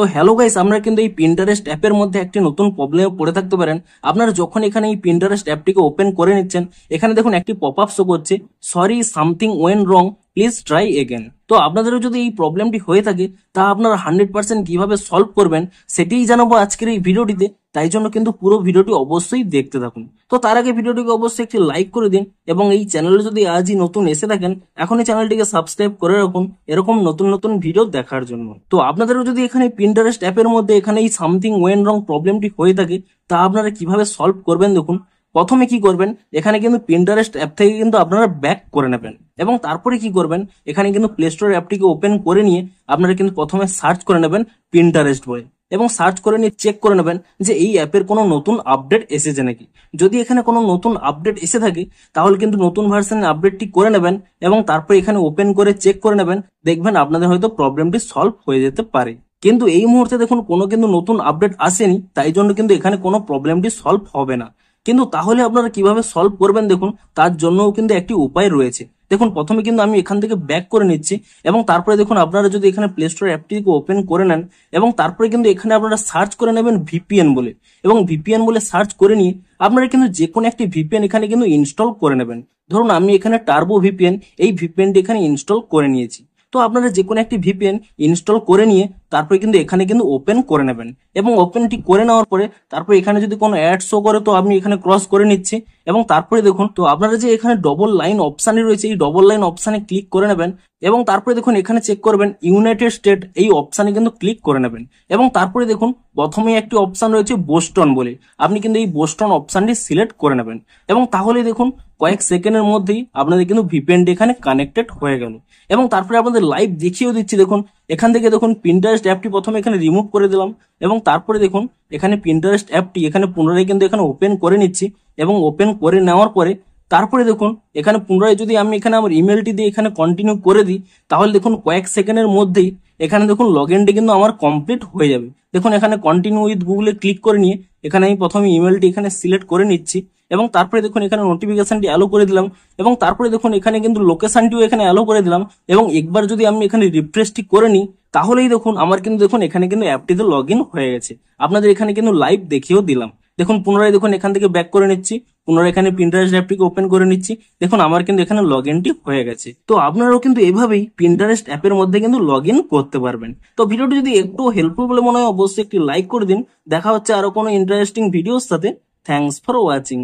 তো hello guys, আমরা কিন্তু এই পিন্টারেস্ট অ্যাপের মধ্যে একটি নতুন প্রবলেমে পড়ে থাকতে পারেন। আপনারা যখন এখানে এই পিন্টারেস্ট অ্যাপটিকে ওপেন করে নিচ্ছেন, এখানে দেখুন একটি পপ আপ শো করছে, sorry something went wrong, please try again. তো আপনাদেরও যদি এই প্রবলেমটি হয়ে থাকে, তা আপনারা 100% কিভাবে সলভ করবেন সেটিই জানাবো আজকের এই ভিডিওটিতে। তাই জন্য কিন্তু পুরো ভিডিওটি অবশ্যই দেখতে থাকুন। তো তার আগে ভিডিওটিকে অবশ্যই একটি লাইক করে দিন, এবং এই চ্যানেলে যদি আজই নতুন এসে থাকেন, এখনই চ্যানেলটিকে সাবস্ক্রাইব করে রাখুন এরকম নতুন নতুন ভিডিও দেখার জন্য। তো আপনাদেরও যদি এখানে পিন্টারেস্ট অ্যাপের মধ্যে এখানে এই সামথিং ওয়েন্ট রং প্রবলেমটি হয়ে থাকে, তা আপনারা কিভাবে সলভ করবেন দেখুন। প্রথমে কি করবেন, এখানে কিন্তু পিন্টারেস্ট অ্যাপ থেকে কিন্তু আপনারা ব্যাক করে নেবেন, এবং তারপরে কি করবেন, এখানে কিন্তু প্লে স্টোর অ্যাপটিকে ওপেন করে নিয়ে আপনারা কিন্তু প্রথমে সার্চ করে নেবেন পিন্টারেস্ট বলে, এবং সার্চ করে নিয়ে চেক করে নেবেন যে এই অ্যাপের কোনো নতুন আপডেট এসেছে নাকি। যদি এখানে কোনো নতুন আপডেট এসে থাকে, তাহলে কিন্তু নতুন ভার্সনের আপডেটটি করে নেবেন, এবং তারপর এখানে ওপেন করে চেক করে নেবেন। দেখবেন আপনাদের হয়তো প্রবলেমটি সলভ হয়ে যেতে পারে। কিন্তু এই মুহূর্তে দেখুন কোনো কিন্তু নতুন আপডেট আসেনি, তাই জন্য কিন্তু এখানে কোনো প্রবলেমটি সলভ হবে না। কিন্তু তাহলে আপনারা কিভাবে সলভ করবেন দেখুন, তার জন্যও কিন্তু একটি উপায় রয়েছে। দেখুন প্রথমে কিন্তু আমি এখান থেকে ব্যাক করে নিচ্ছি, এবং তারপরে দেখুন আপনারা যদি এখানে প্লে স্টোর অ্যাপটিকে ওপেন করে নেন, এবং তারপরে কিন্তু এখানে আপনারা সার্চ করে নেবেন ভিপিএন বলে, এবং ভিপিএন বলে সার্চ করে নিয়ে আপনারা কিন্তু যে কোনো একটি ভিপিএন এখানে কিন্তু ইনস্টল করে নেবেন। ধরুন আমি এখানে টার্বো ভিপিএন, এই ভিপিএনটি এখানে ইনস্টল করে নিয়েছি। তো আপনারা যে কোনো একটি ভিপিএন ইনস্টল করে নিয়ে তারপরে কিন্তু এখানে কিন্তু ওপেন করে নেবেন, এবং ওপেনটি করে নেওয়ার পরে তারপরে এখানে যদি কোনো অ্যাড শো করে, তো আমি এখানে ক্রস করে নিচ্ছি। এবং তারপরে দেখুন, তো আপনারা যে এখানে ডবল লাইন অপশানে রয়েছে, এই ডবল লাইন অপশানে ক্লিক করে নেবেন, এবং তারপরে দেখুন এখানে চেক করবেন ইউনাইটেড স্টেট, এই অপশানে কিন্তু ক্লিক করে নেবেন। এবং তারপরে দেখুন প্রথমেই একটি অপশান রয়েছে বোস্টন বলে, আপনি কিন্তু এই বোস্টন অপশানটি সিলেক্ট করে নেবেন, এবং তাহলে দেখুন কয়েক সেকেন্ডের মধ্যেই আপনাদের কিন্তু ভিপিএনটি এখানে কানেক্টেড হয়ে গেল। এবং তারপরে আপনাদের লাইভ দেখিয়েও দিচ্ছি। দেখুন এখান থেকে দেখুন পিন্টারেস্ট অ্যাপটি প্রথমে এখানে রিমুভ করে দিলাম, এবং তারপরে দেখুন এখানে পিন্টারেস্ট অ্যাপটি এখানে পুনরায় কিন্তু এখানে ওপেন করে নিচ্ছি, এবং ওপেন করে নেওয়ার পরে তারপরে দেখুন এখানে পুনরায় যদি আমি এখানে আমার ইমেলটি দিয়ে এখানে কন্টিনিউ করে দিই, তাহলে দেখুন কয়েক সেকেন্ডের মধ্যেই এখানে দেখুন লগ ইনটি কিন্তু আমার কমপ্লিট হয়ে যাবে। দেখুন এখানে কন্টিনিউ উইথ গুগলে ক্লিক করে নিয়ে এখানে আমি প্রথমে ইমেলটি এখানে সিলেক্ট করে নিচ্ছি, এবং তারপরে দেখুন এখানে নোটিফিকেশনটি অ্যালো করে দিলাম, এবং তারপরে দেখুন এখানে কিন্তু লোকেশনটিও এখানে অ্যালো করে দিলাম। এবং একবার যদি আমি এখানে রিফ্রেশটি করে নিই, তাহলেই দেখুন আমার কিন্তু দেখুন এখানে কিন্তু অ্যাপটিতে লগ ইন হয়ে গেছে। আপনাদের এখানে কিন্তু লাইভ দেখিয়েও দিলাম। দেখুন পুনরায় দেখুন এখান থেকে ব্যাক করে নিচ্ছি, পুনরায় এখানে পিন্টারেস্ট অ্যাপটিকে ওপেন করে নিচ্ছি। দেখুন আমার কিন্তু এখানে লগ ইনটি হয়ে গেছে। তো আপনারাও কিন্তু এভাবেই পিন্টারেস্ট অ্যাপের মধ্যে কিন্তু লগ ইন করতে পারবেন। তো ভিডিওটি যদি একটু হেল্পফুল বলে মনে হয়, অবশ্যই একটি লাইক করে দিন। দেখা হচ্ছে আরো কোনো ইন্টারেস্টিং ভিডিওর সাথে। Thanks for watching.